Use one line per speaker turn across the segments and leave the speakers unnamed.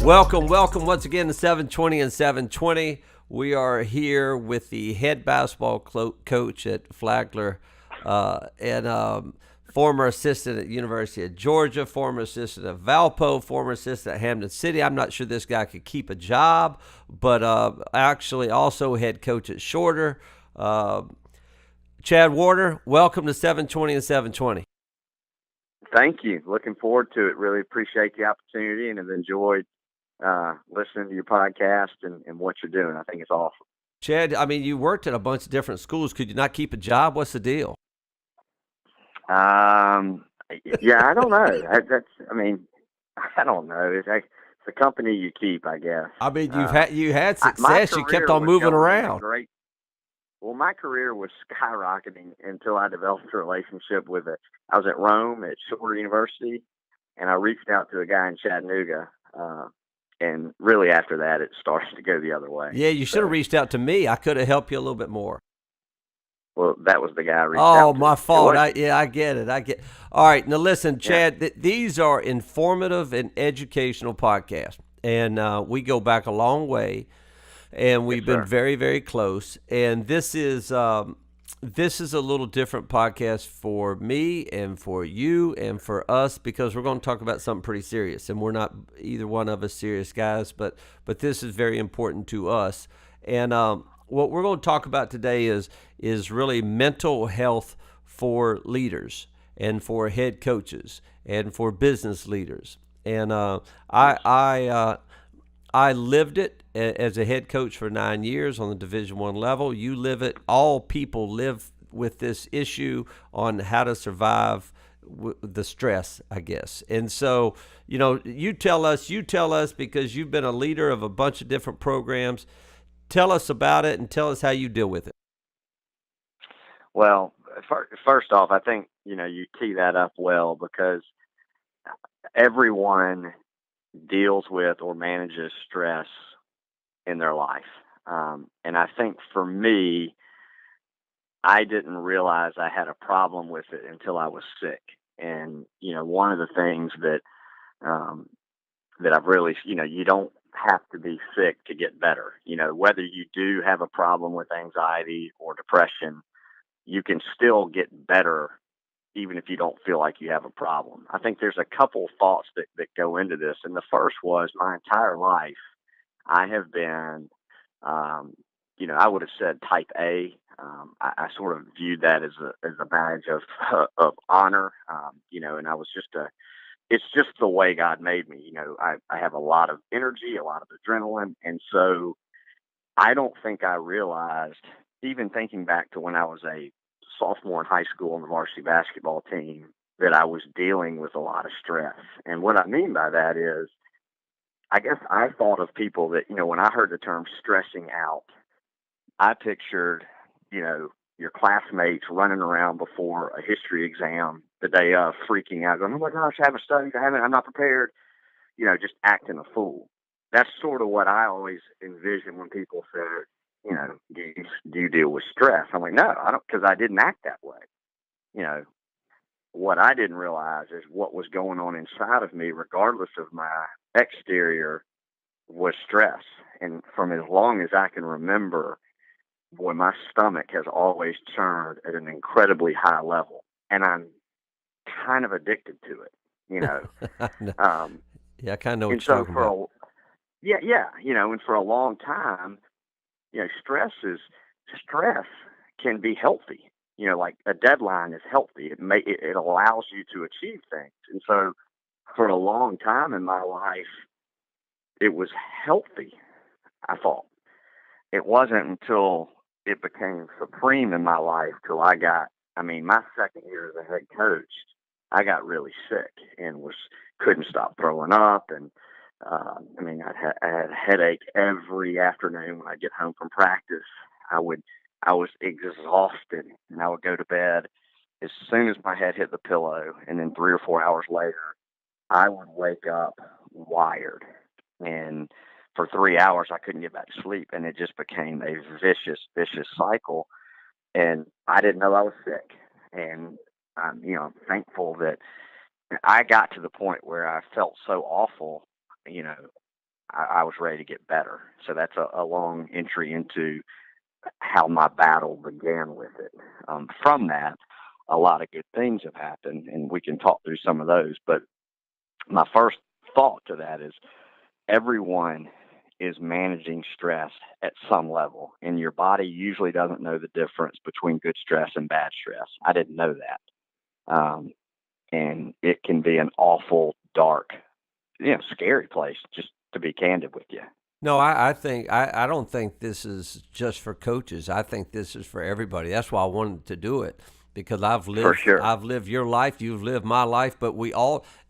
Welcome once again to 720 and 720. We are here with the head basketball coach at Flagler and former assistant at University of Georgia, former assistant at Valpo, former assistant at Hampton City. I'm not sure this guy could keep a job, but actually also head coach at Shorter. Chad Warner, welcome to 720 and 720.
Thank you. Looking forward to it. Really appreciate the opportunity and have enjoyed listening to your podcast and what you're doing. I think it's awesome.
Chad, I mean, you worked at a bunch of different schools. Could you not keep a job? What's the deal?
Yeah, I don't know. I don't know. It's the company you keep, I guess.
I mean, you had success. You kept on moving around.
Great. Well, my career was skyrocketing until I developed a relationship with it. I was at Rome at Shorter University, and I reached out to a guy in Chattanooga. And really after that, it started to go the other way.
Yeah, you should have reached out to me. I could have helped you a little bit more.
Well, that was the guy I reached out to.
Oh, my fault. I get it. All right. Now, listen, Chad, these are informative and educational podcasts. And we go back a long way. And we've been very, very close. And this is a little different podcast for me and for you and for us because we're going to talk about something pretty serious. And we're not either one of us serious guys, but this is very important to us. And what we're going to talk about today is really mental health for leaders and for head coaches and for business leaders. And I lived it as a head coach for 9 years on the Division I level. You live it. All people live with this issue on how to survive the stress, I guess. And so, you tell us because you've been a leader of a bunch of different programs. Tell us about it and tell us how you deal with it.
Well, first off, I think, you tee that up well because everyone deals with or manages stress in their life. And I think for me, I didn't realize I had a problem with it until I was sick. And, one of the things that I've really, you don't have to be sick to get better. Whether you do have a problem with anxiety or depression, you can still get better even if you don't feel like you have a problem. I think there's a couple thoughts that go into this. And the first was my entire life, I have been, I would have said type A. I sort of viewed that as a badge of honor, and I was it's just the way God made me. I have a lot of energy, a lot of adrenaline. And so I don't think I realized, even thinking back to when I was a sophomore in high school on the varsity basketball team, that I was dealing with a lot of stress. And what I mean by that is, I guess I thought of people that, when I heard the term stressing out, I pictured, your classmates running around before a history exam the day of, freaking out, going, oh my gosh, I haven't studied, I'm not prepared, just acting a fool. That's sort of what I always envision when people say, do you deal with stress? I'm like, no, I don't, because I didn't act that way. What I didn't realize is what was going on inside of me, regardless of my exterior, was stress. And from as long as I can remember, boy, my stomach has always churned at an incredibly high level. And I'm kind of addicted to it,
Yeah, I kind of know what you're talking about.
And for a long time, stress can be healthy. Like a deadline is healthy. It allows you to achieve things. And so for a long time in my life, it was healthy, I thought. It wasn't until it became supreme in my life till I got, my second year as a head coach, I got really sick and couldn't stop throwing up. And I had a headache every afternoon when I get home from practice. I was exhausted, and I would go to bed as soon as my head hit the pillow, and then 3 or 4 hours later, I would wake up wired, and for 3 hours I couldn't get back to sleep, and it just became a vicious cycle. And I didn't know I was sick, and I'm thankful that I got to the point where I felt so awful, you know, I was ready to get better. So that's a long entry into how my battle began with it. From that, a lot of good things have happened, and we can talk through some of those. But my first thought to that is everyone is managing stress at some level, and your body usually doesn't know the difference between good stress and bad stress. I didn't know that. And it can be an awful, dark, scary place, just to be candid with you.
No, I don't think this is just for coaches. I think this is for everybody. That's why I wanted to do it because
For sure.
I've lived your life, you've lived my life, but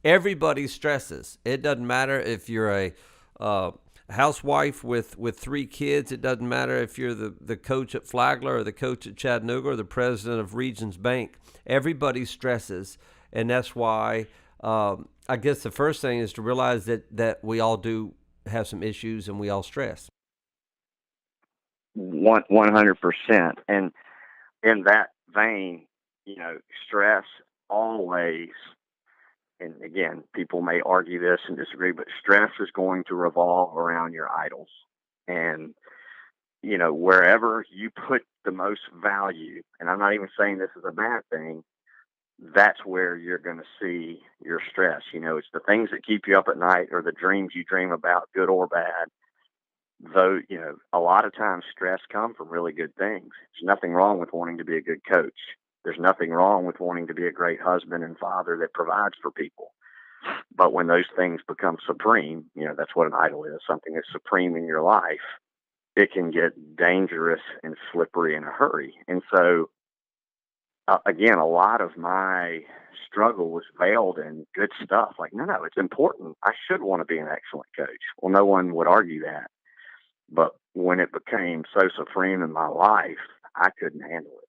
everybody stresses. It doesn't matter if you're a housewife with three kids. It doesn't matter if you're the coach at Flagler or the coach at Chattanooga or the president of Regions Bank. Everybody stresses, and that's why I guess the first thing is to realize that we all do have some issues and we all stress.
100%. And in that vein, stress always, and again, people may argue this and disagree, but stress is going to revolve around your idols. And, wherever you put the most value, and I'm not even saying this is a bad thing, that's where you're going to see your stress. It's the things that keep you up at night or the dreams you dream about, good or bad. Though, a lot of times stress comes from really good things. There's nothing wrong with wanting to be a good coach. There's nothing wrong with wanting to be a great husband and father that provides for people. But when those things become supreme, that's what an idol is, something that's supreme in your life, it can get dangerous and slippery in a hurry. And so, again, a lot of my struggle was veiled in good stuff. Like, no, it's important. I should want to be an excellent coach. Well, no one would argue that. But when it became so supreme in my life, I couldn't handle it.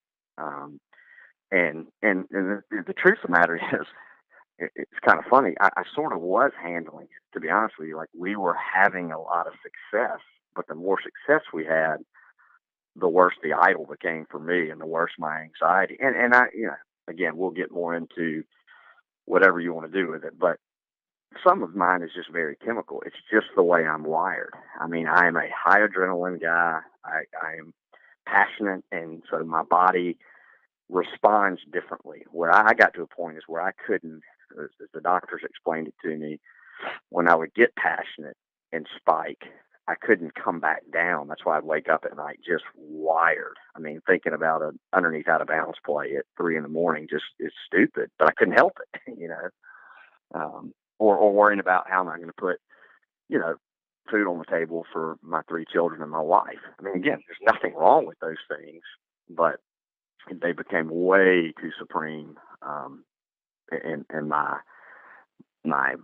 And the truth of the matter is, it's kind of funny. I sort of was handling it, to be honest with you. Like, we were having a lot of success, but the more success we had, the worse the idol became for me and the worse my anxiety. And I, again, we'll get more into whatever you want to do with it, but some of mine is just very chemical. It's just the way I'm wired. I mean, I am a high adrenaline guy. I am passionate, and so my body responds differently. Where I got to a point is where I couldn't, as the doctors explained it to me, when I would get passionate and spike, I couldn't come back down. That's why I'd wake up at night just wired. I mean, thinking about an underneath out of bounds play at 3 a.m. just is stupid, but I couldn't help it, or worrying about how am I going to put, food on the table for my 3 children and my wife. I mean, again, there's nothing wrong with those things, but they became way too supreme in my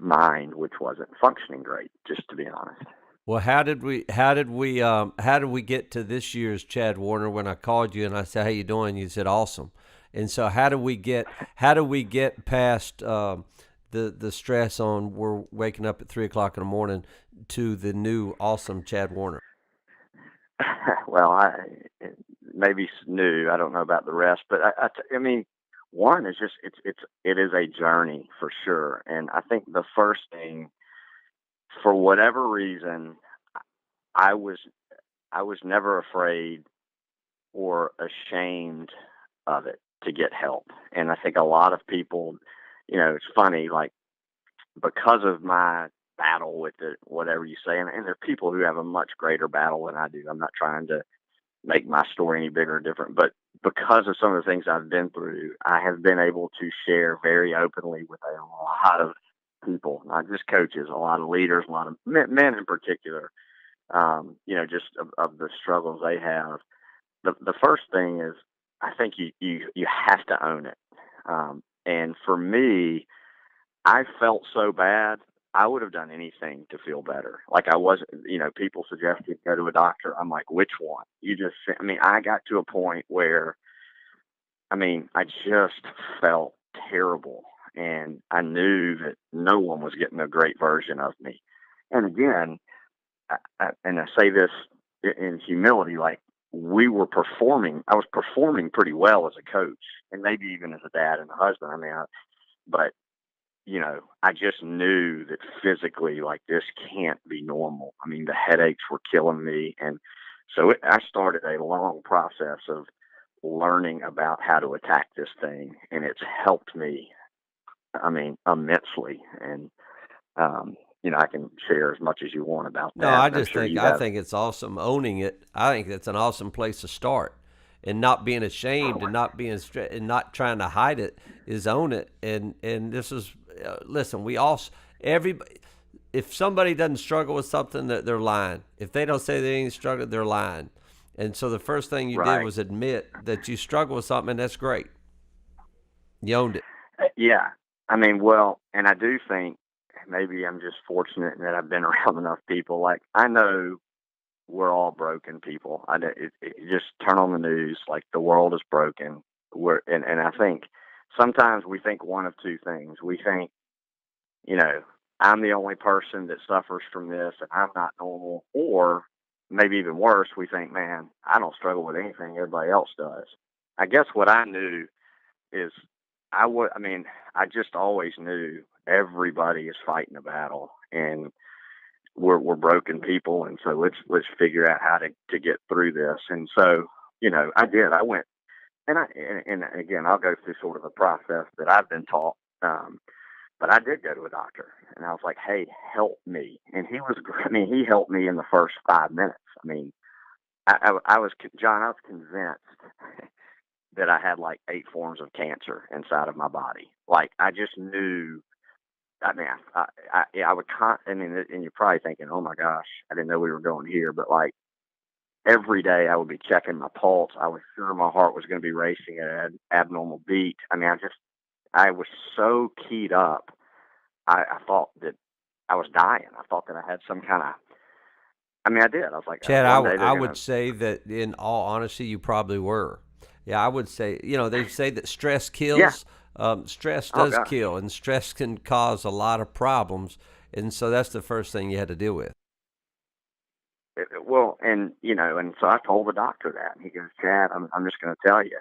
mind, which wasn't functioning great, just to be honest.
Well, how did we get to this year's Chad Warner when I called you and I said, "How you doing?" You said, "Awesome." And so how do we get past the stress on we're waking up at 3 o'clock in the morning to the new awesome Chad Warner?
Well, maybe new. I don't know about the rest, but I mean, one is just it is a journey for sure. And I think the first thing, for whatever reason, I was I was never afraid or ashamed of it to get help. And I think a lot of people, it's funny, like, because of my battle with it, whatever you say, and there are people who have a much greater battle than I do. I'm not trying to make my story any bigger or different, but because of some of the things I've been through, I have been able to share very openly with a lot of people, not just coaches, a lot of leaders, a lot of men in particular, just of the struggles they have. The first thing is, I think you have to own it. And for me, I felt so bad. I would have done anything to feel better. Like, I wasn't, people suggested go to a doctor. I'm like, which one? I got to a point where, I just felt terrible. and I knew that no one was getting a great version of me. And again, and I say this in humility, like we were performing. I was performing pretty well as a coach, and maybe even as a dad and a husband. I mean, but I just knew that physically, like this can't be normal. I mean, the headaches were killing me, and so I started a long process of learning about how to attack this thing, and it's helped me. I mean, immensely, and I can share as much as you want about
No,
that.
I
And I'm
just
sure
think
you
I
have.
think it's awesome owning it. I think it's an awesome place to start, and not being ashamed and not being and not trying to hide it is own it. And this is listen. We all every if somebody doesn't struggle with something, that they're lying. If they don't say they ain't struggling, they're lying. And so the first thing you did
Right.
was admit that you struggle with something, and that's great. You owned it.
Yeah. I mean, well, and I do think maybe I'm just fortunate that I've been around enough people. Like, I know we're all broken people. Just turn on the news, like the world is broken. And I think sometimes we think one of two things. We think, you know, I'm the only person that suffers from this and I'm not normal. Or maybe even worse, we think, man, I don't struggle with anything everybody else does. I guess what I knew is I mean, I just always knew everybody is fighting a battle, and we're broken people, and so let's figure out how to get through this. And so, I did. I went, and again, I'll go through sort of a process that I've been taught. But I did go to a doctor, and I was like, "Hey, help me!" And he was, I mean, he helped me in the first 5 minutes. I mean, I was John. I was convinced that I had like 8 forms of cancer inside of my body. Like I just knew. I mean, I would I mean, and you're probably thinking, "Oh my gosh, I didn't know we were going here." But like every day, I would be checking my pulse. I was sure my heart was going to be racing at an abnormal beat. I mean, I was so keyed up. I thought that I was dying. I thought that I had some kind of. I mean, I did. I was like,
Chad,
one day
I
they're
would
gonna.
say that in all honesty, you probably were. Yeah, I would say, they say that stress
Yeah.
kills. Stress
Oh
does
gosh.
kill, and stress can cause a lot of problems. And so that's the first thing you had to deal with.
Well, and and so I told the doctor that, and he goes, Chad, I'm just going to tell you.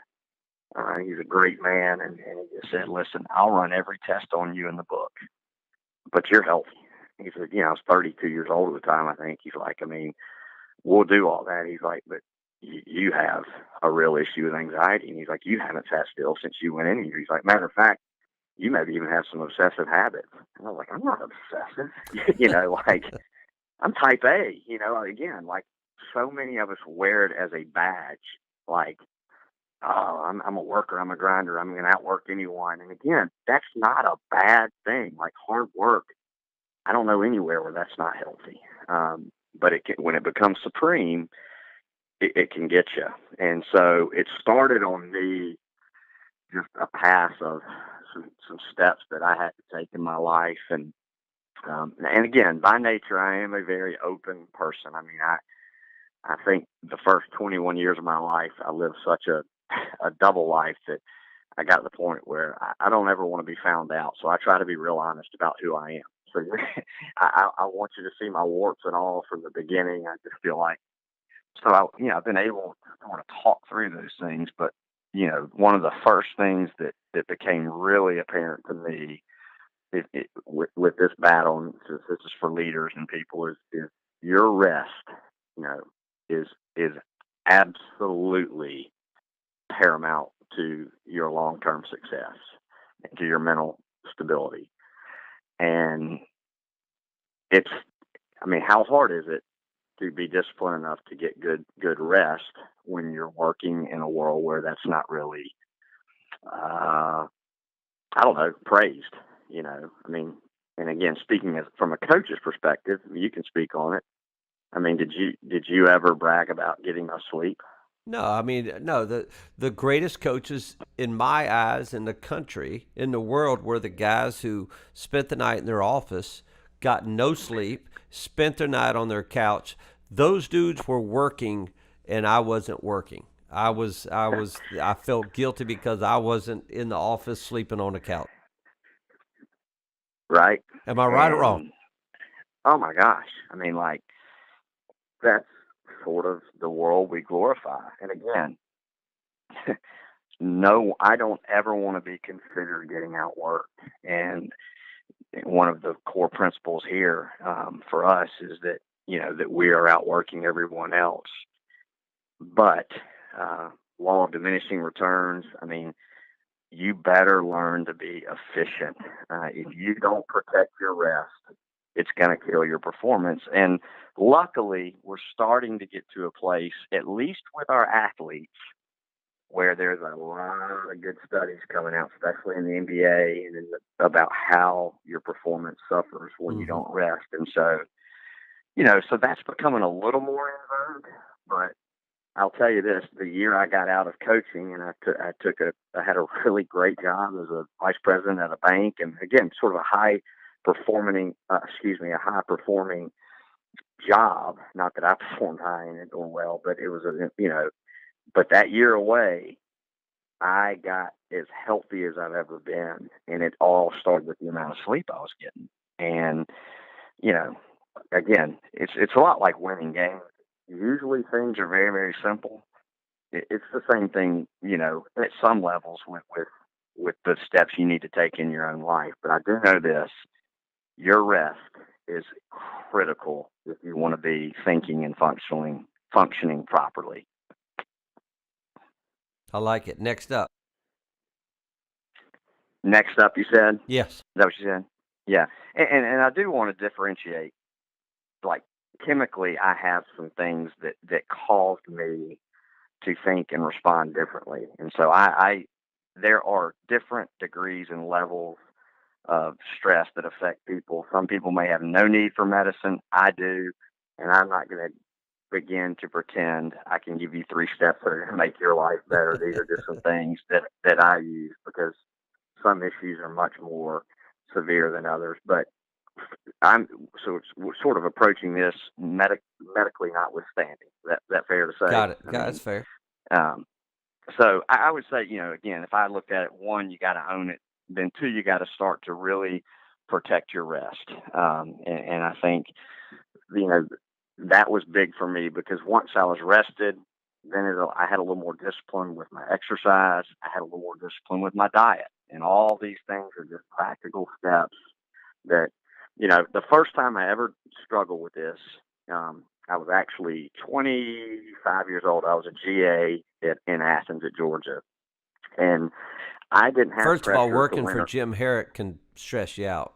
He's a great man, and he just said, listen, I'll run every test on you in the book, but you're healthy. He said, I was 32 years old at the time, I think. He's like, I mean, we'll do all that. He's like, but you have a real issue with anxiety. And he's like, you haven't sat still since you went in here. He's like, matter of fact, you maybe even have some obsessive habits. And I was like, I'm not obsessive. Like I'm type A, again, like so many of us wear it as a badge. Like, oh, I'm a worker, I'm a grinder, I'm going to outwork anyone. And again, that's not a bad thing. Like hard work, I don't know anywhere where that's not healthy. But when it becomes supreme, it can get you. And so it started on me just a path of some steps that I had to take in my life. And again, by nature, I am a very open person. I mean, I think the first 21 years of my life, I lived such a double life that I got to the point where I don't ever want to be found out. So I try to be real honest about who I am. So I want you to see my warts and all from the beginning. I just feel like, so I've been able to want to talk through those things. But, one of the first things that became really apparent to me with this battle, and this is for leaders and people, is your rest, you know, is absolutely paramount to your long term success and to your mental stability. And it's, I mean, how hard is it to be disciplined enough to get good rest when you're working in a world where that's not really, I don't know, praised? I mean, and again, speaking from a coach's perspective, you can speak on it. I mean, did you ever brag about getting no sleep?
No, I mean, no, the greatest coaches in my eyes in the country, in the world, were the guys who spent the night in their office, got no sleep, spent their night on their couch. Those dudes were working and I wasn't working. I felt guilty because I wasn't in the office sleeping on the couch.
right?
Am I right or wrong?
And oh my gosh, I mean, like that's sort of the world we glorify. And again, no, I don't ever want to be considered getting outworked. And one of the core principles here for us is that that we are outworking everyone else. But uh, law of diminishing returns. I mean, you better learn to be efficient. If you don't protect your rest, it's going to kill your performance. And luckily, we're starting to get to a place, at least with our athletes, where there's a lot of good studies coming out, especially in the NBA, about how your performance suffers when you
Mm-hmm.
don't rest. And so, so that's becoming a little more in vogue. But I'll tell you this: the year I got out of coaching, and I had a really great job as a vice president at a bank, and again, sort of a a high performing job. Not that I performed high in it or well, but it was But that year away, I got as healthy as I've ever been, and it all started with the amount of sleep I was getting. And you know, again, it's a lot like winning games. Usually, things are very, very simple. It's the same thing, at some levels with the steps you need to take in your own life. But I do know this: your rest is critical if you want to be thinking and functioning properly.
I like it. Next up.
Next up, you said? Is
Yes.
that what you said? Yeah. And I do want to differentiate. Like, chemically, I have some things that caused me to think and respond differently. And so there are different degrees and levels of stress that affect people. Some people may have no need for medicine. I do. And I'm not going to begin to pretend I can give you 3 steps that are going to make your life better. These are just some things that I use because some issues are much more severe than others. But I'm we're sort of approaching this medically notwithstanding. That fair to say?
Got it.
I
That's
mean,
fair.
um, so I would say, again, if I looked at it, one, you got to own it. Then two, you got to start to really protect your rest. And I think, you know, that was big for me because once I was rested, then I had a little more discipline with my exercise. I had a little more discipline with my diet. And all these things are just practical steps that, the first time I ever struggled with this, I was actually 25 years old. I was a GA in Athens at Georgia. And I didn't have
First of all,
pressure to
working
win
for
a,
Jim Herrick can stress you out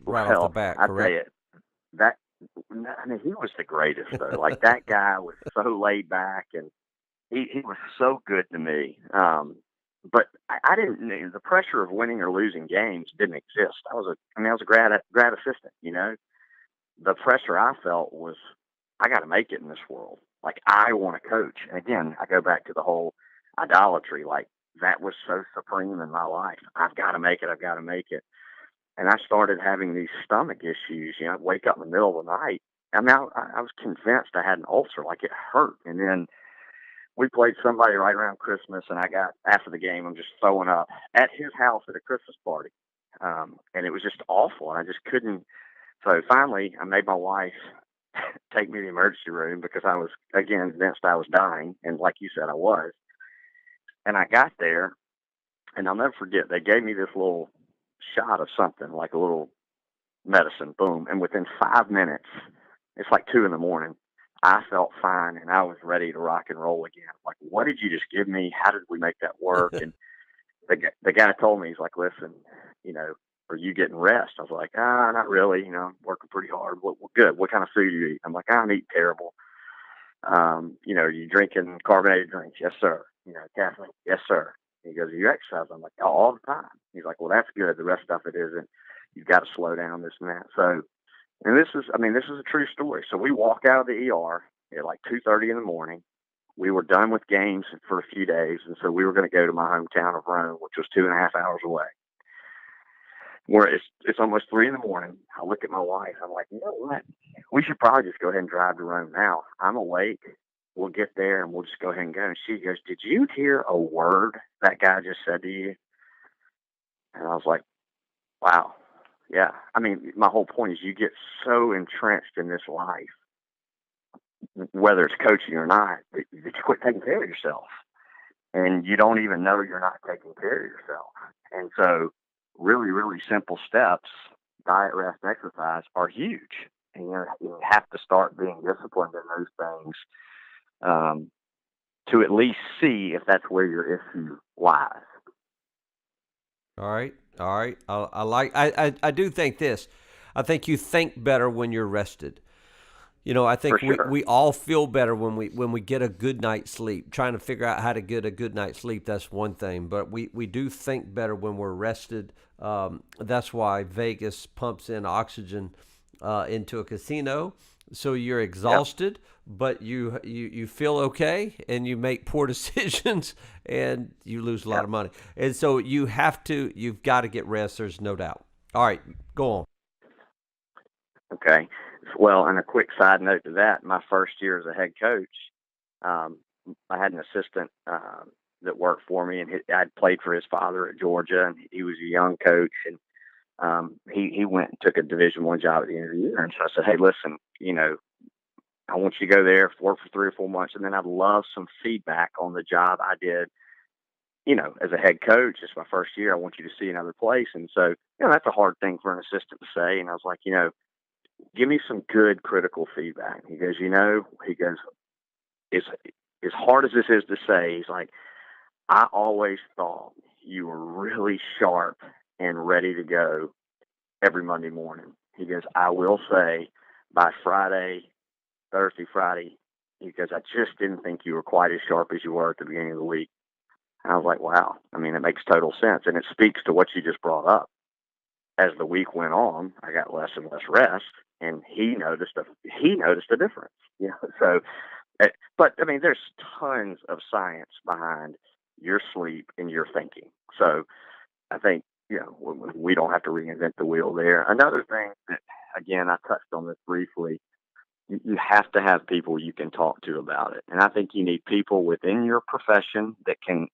right off the
well,
bat,
I tell
correct?
you, that, I mean, he was the greatest though. Like that guy was so laid back and he was so good to me. But I didn't, the pressure of winning or losing games didn't exist. I was a grad assistant, the pressure I felt was I got to make it in this world. Like I want to coach. And again, I go back to the whole idolatry. Like that was so supreme in my life. I've got to make it. I've got to make it. And I started having these stomach issues. I'd wake up in the middle of the night. I mean, I was convinced I had an ulcer, like it hurt. And then we played somebody right around Christmas, and after the game, I'm just throwing up at his house at a Christmas party. And it was just awful. And I just couldn't. So finally, I made my wife take me to the emergency room because I was, again, convinced I was dying. And like you said, I was. And I got there, and I'll never forget, they gave me this little shot of something, like a little medicine, boom. And within 5 minutes, it's like 2 in the morning, I felt fine and I was ready to rock and roll again. Like, what did you just give me? How did we make that work? And the guy told me, he's like, listen, are you getting rest? I was like, not really. I'm working pretty hard. What good? What kind of food do you eat? I'm like, I'm eating terrible. Are you drinking carbonated drinks? Yes, sir. Caffeine? Yes, sir. He goes, are you exercise? I'm like, all the time. He's like, well, that's good. The rest of it isn't. You've got to slow down this and that. So, and this is a true story. So we walk out of the ER at like 2:30 in the morning. We were done with games for a few days. And so we were going to go to my hometown of Rome, which was 2.5 hours away. Where it's almost 3 in the morning. I look at my wife. I'm like, you know what? We should probably just go ahead and drive to Rome now. I'm awake. We'll get there and we'll just go ahead and go. And she goes, did you hear a word that guy just said to you? And I was like, wow. Yeah. I mean, my whole point is you get so entrenched in this life, whether it's coaching or not, that you quit taking care of yourself. And you don't even know you're not taking care of yourself. And so, really, really simple steps, diet, rest, exercise, are huge. And you have to start being disciplined in those things um, to at least see if that's where your issue lies.
All right, all right. I do think this. I think you think better when you're rested. I
For
think
sure.
we all feel better when we get a good night's sleep. Trying to figure out how to get a good night's sleep, that's one thing. But we do think better when we're rested. That's why Vegas pumps in oxygen into a casino. So you're
Yep.
exhausted, but you feel okay, and you make poor decisions, and you lose a lot
Yep.
of money. And so you've got to get rest. There's no doubt. All right, go on.
Okay. Well, and a quick side note to that, my first year as a head coach, um, I had an assistant that worked for me, and I'd played for his father at Georgia, and he was a young coach, and he went and took a Division I job at the end of the year. And so I said, hey, listen, I want you to go there, work for 3 or 4 months, and then I'd love some feedback on the job I did. As a head coach, it's my first year. I want you to see another place. And so, that's a hard thing for an assistant to say. And I was like, give me some good critical feedback. He goes, it's as hard as this is to say, he's like, I always thought you were really sharp and ready to go every Monday morning. He goes, I will say by Thursday, Friday, because I just didn't think you were quite as sharp as you were at the beginning of the week. And I was like, wow. I mean, it makes total sense. And it speaks to what you just brought up. As the week went on, I got less and less rest, and he noticed a difference. So, but I mean, there's tons of science behind your sleep and your thinking. So I think we don't have to reinvent the wheel there. Another thing that, again, I touched on this briefly. You have to have people you can talk to about it, and I think you need people within your profession that can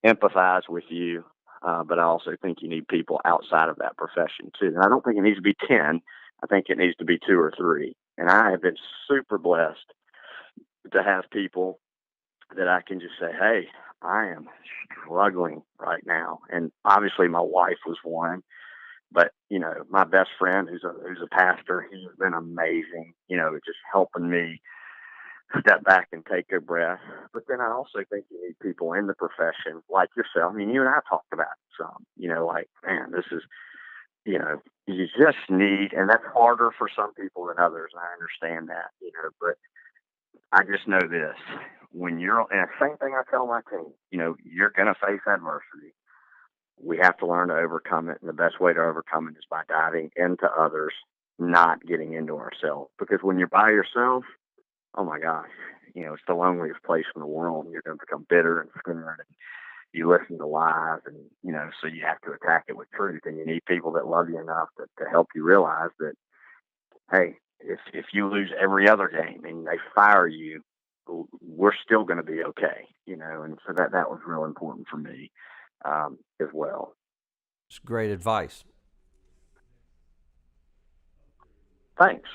empathize with you. But I also think you need people outside of that profession too. And I don't think it needs to be 10. I think it needs to be 2 or 3. And I have been super blessed to have people that I can just say, hey, I am struggling right now. And obviously my wife was one, but my best friend who's a pastor, he's been amazing, just helping me step back and take a breath. But then I also think you need people in the profession like yourself. I mean, you and I talked about it some, like, man, this is, you just need, and that's harder for some people than others. I understand that, but I just know this. When and the same thing I tell my team, you're going to face adversity. We have to learn to overcome it. And the best way to overcome it is by diving into others, not getting into ourselves. Because when you're by yourself, oh my gosh, it's the loneliest place in the world. You're going to become bitter and scared, and you listen to lies, and so you have to attack it with truth. And you need people that love you enough to help you realize that, hey, if you lose every other game and they fire you, we're still going to be okay. And so that was real important for me as well.
It's great advice.
Thanks.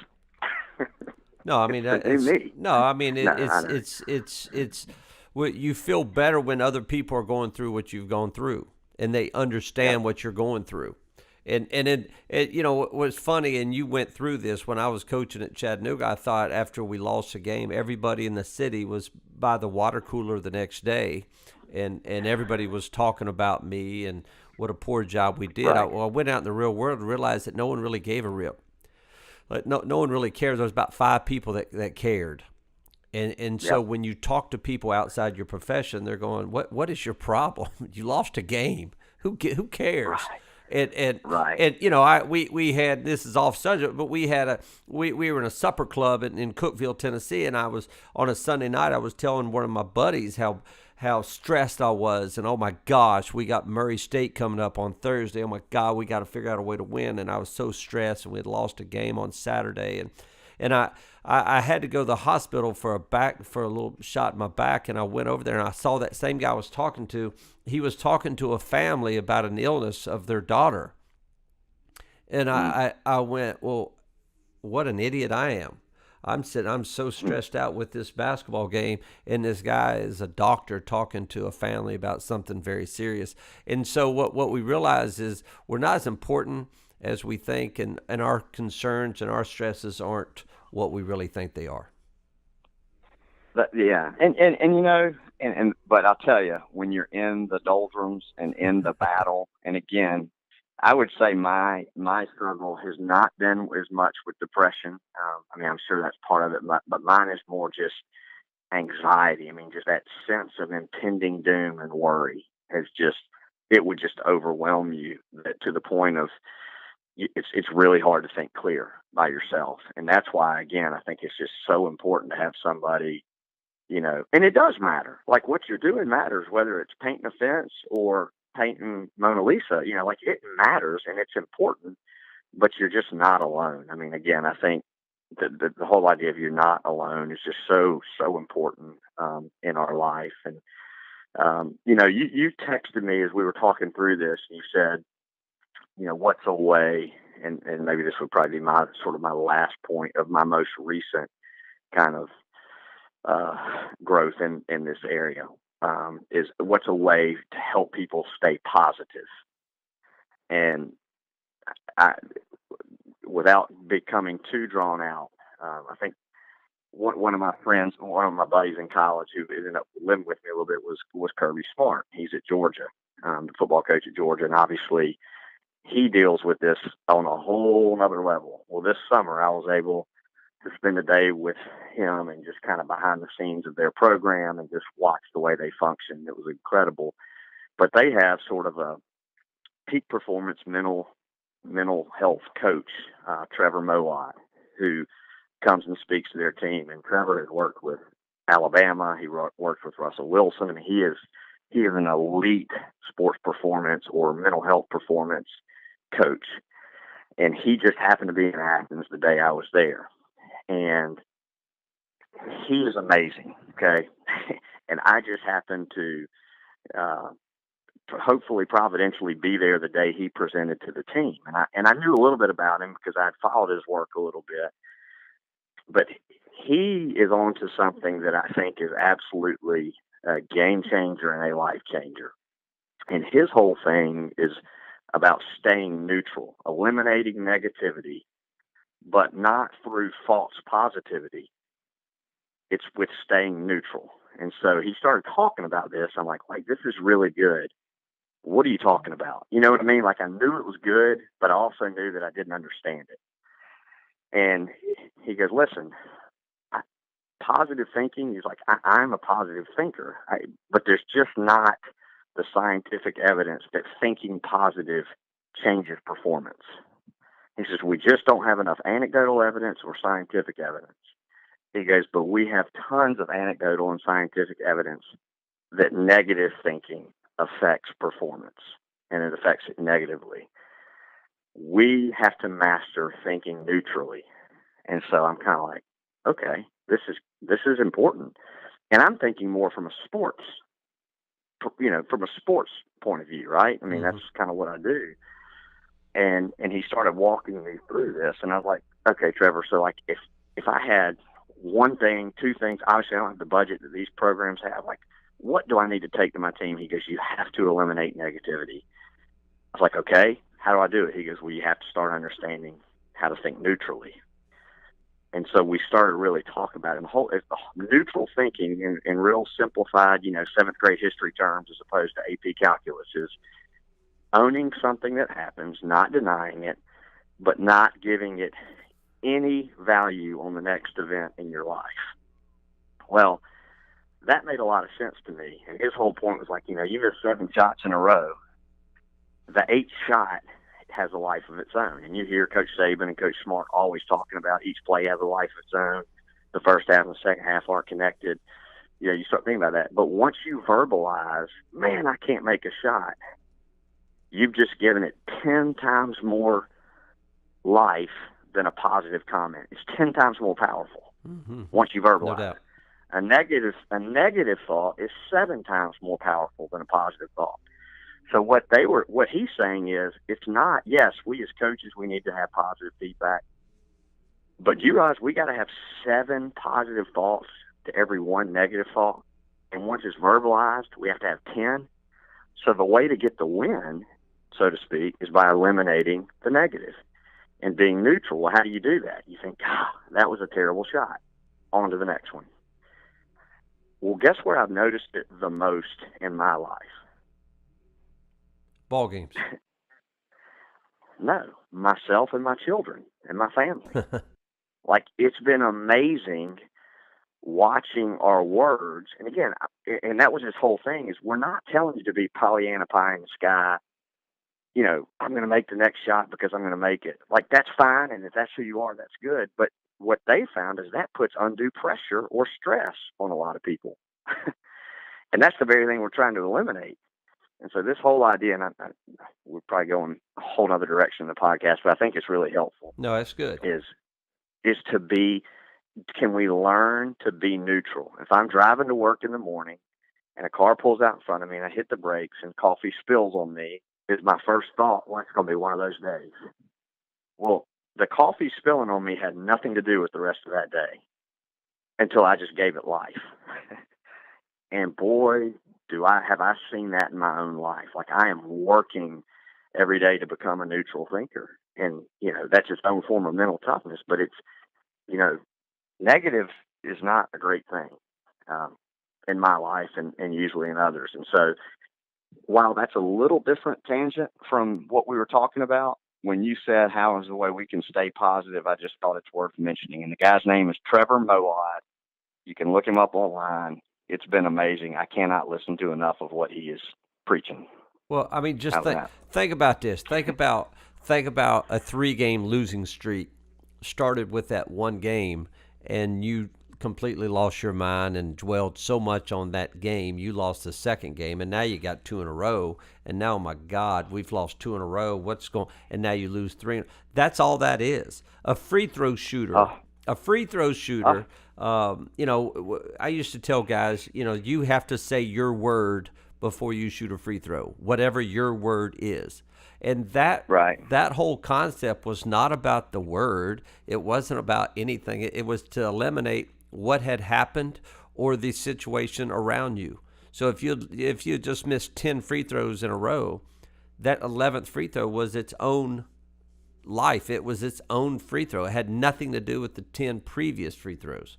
No, I
It's
mean
the new
it's
me.
no, I mean
No, I know.
it's you feel better when other people are going through what you've gone through, and they
Yep.
understand what you're going through. And it was funny, and you went through this when I was coaching at Chattanooga. I thought after we lost the game, everybody in the city was by the water cooler the next day, and everybody was talking about me and what a poor job we did.
Right.
I went out in the real world and realized that no one really gave a rip. Like no one really cares. There was about 5 people that cared. And so
Yep.
when you talk to people outside your profession, they're going, "What is your problem? You lost a game. Who cares?"
Right.
And and
Right.
and we had, this is off subject, but we were in a supper club in Cookeville, Tennessee, and I was on a Sunday night. I was telling one of my buddies how stressed I was, and oh my gosh, we got Murray State coming up on Thursday. Oh my God, we got to figure out a way to win, and I was so stressed, and we had lost a game on Saturday, and I had to go to the hospital for a little shot in my back, and I went over there and I saw that same guy I was talking to. He was talking to a family about an illness of their daughter, And
Mm.
I went, well, what an idiot I am. I'm so
Mm.
stressed out with this basketball game, and this guy is a doctor talking to a family about something very serious. And so what we realize is we're not as important as we think, and our concerns and our stresses aren't what we really think they are.
Yeah, and but I'll tell you, when you're in the doldrums and in the battle, and again, I would say my struggle has not been as much with depression. I mean, I'm sure that's part of it, but mine is more just anxiety. I mean, just that sense of impending doom and worry has just it would just overwhelm you to the point of it's really hard to think clear by yourself, and that's why again I think it's just so important to have somebody, and it does matter. Like what you're doing matters, whether it's painting a fence or painting Mona Lisa, like it matters and it's important, but you're just not alone. I mean, again, I think the whole idea of you're not alone is just so, so important in our life. And, you texted me as we were talking through this and you said, what's a way, and maybe this would probably be my sort of my last point of my most recent kind of uh, growth in this area, is what's a way to help people stay positive. And I, without becoming too drawn out, I think one of my friends, one of my buddies in college who ended up living with me a little bit was Kirby Smart. He's at Georgia, the football coach at Georgia, and obviously he deals with this on a whole other level. Well, this summer I was able to spend a day with him and just kind of behind the scenes of their program and just watch the way they function. It was incredible. But they have sort of a peak performance mental health coach, Trevor Mowat, who comes and speaks to their team. And Trevor has worked with Alabama. He worked with Russell Wilson, and he is an elite sports performance or mental health performance coach. And he just happened to be in Athens the day I was there. And he is amazing. Okay. And I just happened uh, to hopefully providentially be there the day he presented to the team. And I knew a little bit about him because I had followed his work a little bit, but he is on to something that I think is absolutely a game changer and a life changer. And his whole thing is about staying neutral, eliminating negativity, but not through false positivity. It's with staying neutral. And so he started talking about this. I'm like, wait, this is really good. What are you talking about? You know what I mean? Like I knew it was good, but I also knew that I didn't understand it. And he goes, listen, positive thinking. He's like, I'm a positive thinker, but there's just not the scientific evidence that thinking positive changes performance. He says, we just don't have enough anecdotal evidence or scientific evidence. He goes, but we have tons of anecdotal and scientific evidence that negative thinking affects performance and it affects it negatively. We have to master thinking neutrally. And so I'm kind of like, okay, this is important. And I'm thinking more from a sports, from a sports point of view, right? I mean,
Mm-hmm.
that's kind of what I do. And he started walking me through this, and I was like, okay, Trevor. So like, if I had one thing, two things, obviously I don't have the budget that these programs have. Like, what do I need to take to my team? He goes, you have to eliminate negativity. I was like, okay, how do I do it? He goes, well, you have to start understanding how to think neutrally. And so we started really talking about it. And the neutral thinking in real simplified, seventh grade history terms as opposed to AP calculus is owning something that happens, not denying it, but not giving it any value on the next event in your life. Well, that made a lot of sense to me. And his whole point was like, you miss 7 shots in a row. The 8th shot has a life of its own. And you hear Coach Saban and Coach Smart always talking about each play has a life of its own. The first half and the second half aren't connected. You start thinking about that. But once you verbalize, man, I can't make a shot, you've just given it 10 times more life than a positive comment. It's 10 times more powerful once you verbalize
No doubt.
it. A negative thought is 7 times more powerful than a positive thought. So what he's saying is, it's not, yes, we as coaches, we need to have positive feedback, but you realize we got to have 7 positive thoughts to every 1 negative thought. And once it's verbalized, we have to have 10. So the way to get the win, so to speak, is by eliminating the negative and being neutral. Well, how do you do that? You think, that was a terrible shot. On to the next one. Well, guess where I've noticed it the most in my life?
Ball games.
No, myself and my children and my family. Like, it's been amazing watching our words. And again, and that was his whole thing, is we're not telling you to be Pollyanna pie in the sky. I'm going to make the next shot because I'm going to make it. Like, that's fine. And if that's who you are, that's good. But what they found is that puts undue pressure or stress on a lot of people. And that's the very thing we're trying to eliminate. And so this whole idea, and we're probably going a whole other direction in the podcast, but I think it's really helpful.
No, that's good.
Is to be, can we learn to be neutral? If I'm driving to work in the morning and a car pulls out in front of me and I hit the brakes and coffee spills on me, is my first thought, well, it's going to be one of those days. Well, the coffee spilling on me had nothing to do with the rest of that day until I just gave it life. And boy, have I seen that in my own life. Like, I am working every day to become a neutral thinker. And, that's its own form of mental toughness, but it's, negative is not a great thing in my life and usually in others. And so while that's a little different tangent from what we were talking about, when you said how is the way we can stay positive, I just thought it's worth mentioning. And the guy's name is Trevor Moawad. You can look him up online. It's been amazing. I cannot listen to enough of what he is preaching.
Well, I mean, just think about this. Think about a 3-game losing streak started with that one game, and you completely lost your mind and dwelled so much on that game, you lost the second game, and now you got 2 in a row, and now, oh my God, we've lost 2 in a row. What's going? And now you lose 3. That's all that is. A free throw shooter. A free throw shooter. I used to tell guys, you have to say your word before you shoot a free throw, whatever your word is. And that whole concept was not about the word. It wasn't about anything. It was to eliminate what had happened or the situation around you. So if you just missed 10 free throws in a row, that 11th free throw was its own life. It was its own free throw. It had nothing to do with the 10 previous free throws.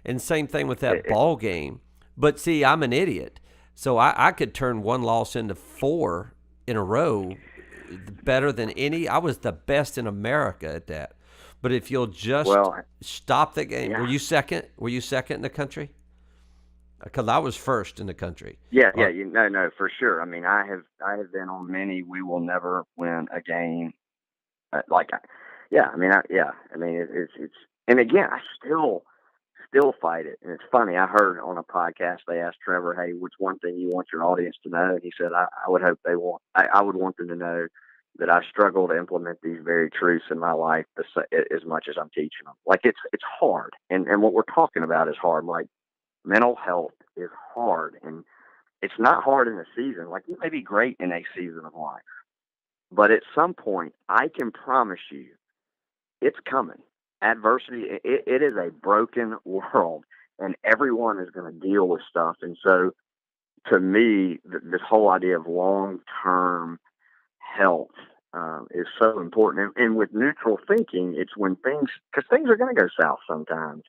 And same thing with that ball game. But see, I'm an idiot. So I could turn one loss into 4 in a row better than any. I was the best in America at that. But if you'll just stop the game. Yeah. Were you second? Were you second in the country? Because I was first in the country.
Yeah, no, for sure. I mean, I have been on many. We will never win a game. It's and again, I still fight it. And it's funny. I heard on a podcast they asked Trevor, "Hey, what's one thing you want your audience to know?" And he said, "I would hope I would want them to know that I struggle to implement these very truths in my life as much as I'm teaching them. Like, it's hard, and what we're talking about is hard. Like, mental health is hard, and it's not hard in a season. Like, you may be great in a season of life, but at some point, I can promise you, it's coming. Adversity, it is a broken world, and everyone is going to deal with stuff. And so, to me, this whole idea of long-term health is so important. And with neutral thinking, it's when because things are going to go south sometimes.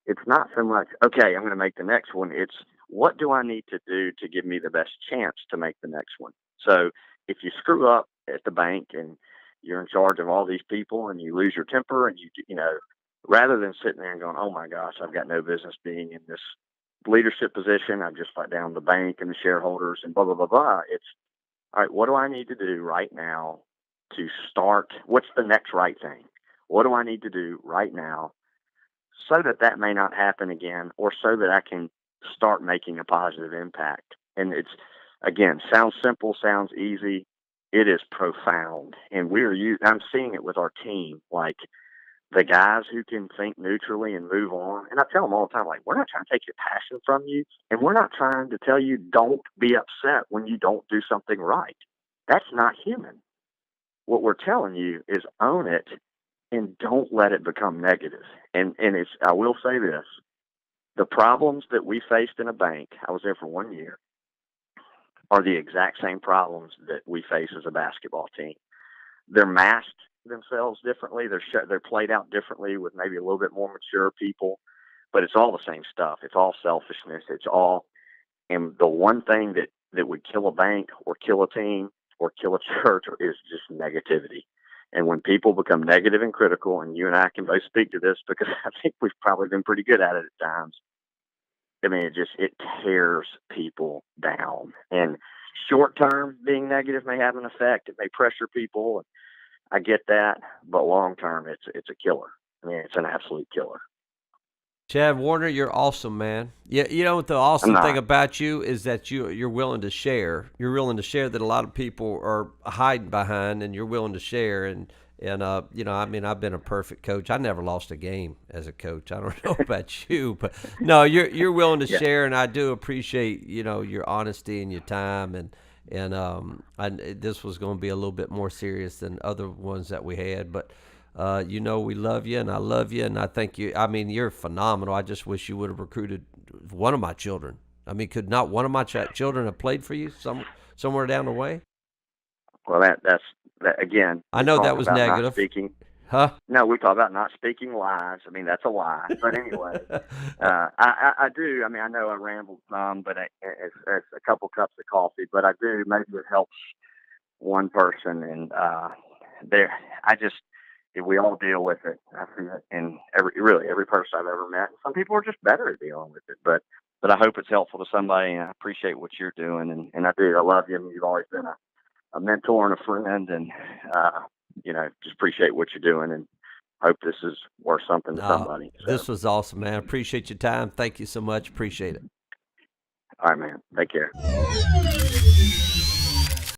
It's not so much, okay, I'm going to make the next one. It's, what do I need to do to give me the best chance to make the next one? So if you screw up at the bank and you're in charge of all these people and you lose your temper and rather than sitting there and going, oh my gosh, I've got no business being in this leadership position. I've just let down the bank and the shareholders and blah, blah, blah, blah. It's, all right, what do I need to do right now to start? What's the next right thing? What do I need to do right now so that may not happen again, or so that I can start making a positive impact? And it's, again, sounds simple, sounds easy. It is profound. And I'm seeing it with our team, like the guys who can think neutrally and move on. And I tell them all the time, like, we're not trying to take your passion from you, and we're not trying to tell you don't be upset when you don't do something right. That's not human. What we're telling you is own it and don't let it become negative. And it's, I will say this, the problems that we faced in a bank, I was there for 1 year, are the exact same problems that we face as a basketball team. They're masked themselves differently. They're played out differently with maybe a little bit more mature people, but it's all the same stuff. It's all selfishness. It's all, and the one thing that would kill a bank or kill a team or kill a church is just negativity. And when people become negative and critical, and you and I can both speak to this because I think we've probably been pretty good at it at times. I mean, it tears people down. And short term, being negative may have an effect. It may pressure people. I get that, but long term, it's a killer. I mean, it's an absolute killer.
Chad Warner, you're awesome, man. Yeah, you know what the
I'm
awesome thing
not.
about you is that you're willing to share. You're willing to share that a lot of people are hiding behind, and you're willing to share. And you know, I mean, I've been a perfect coach. I never lost a game as a coach. I don't know about you, but no, you're willing to
Yeah.
share, and I do appreciate, you know, your honesty and your time. And this was going to be a little bit more serious than other ones that we had, but you know, we love you, and I love you, and I think you. I mean, you're phenomenal. I just wish you would have recruited one of my children. I mean, could not one of my children have played for you somewhere down the way?
Well, that's that again.
I
We
know that
talk
was
about not
negative,
speaking.
huh?
No, we talk about not speaking lies. I mean, that's a lie. But anyway, I do. I mean, I know I rambled some, but it's a couple cups of coffee. But I do. Maybe it helps one person, and there. I just, if we all deal with it. I see it in every person I've ever met. Some people are just better at dealing with it, but I hope it's helpful to somebody, and I appreciate what you're doing, and I do. I love you, and you've always been a mentor and a friend, and you know, just appreciate what you're doing, and hope this is worth something to
No,
somebody. So,
this was awesome, man. Appreciate your time. Thank you so much. Appreciate it.
all right, man. Take care.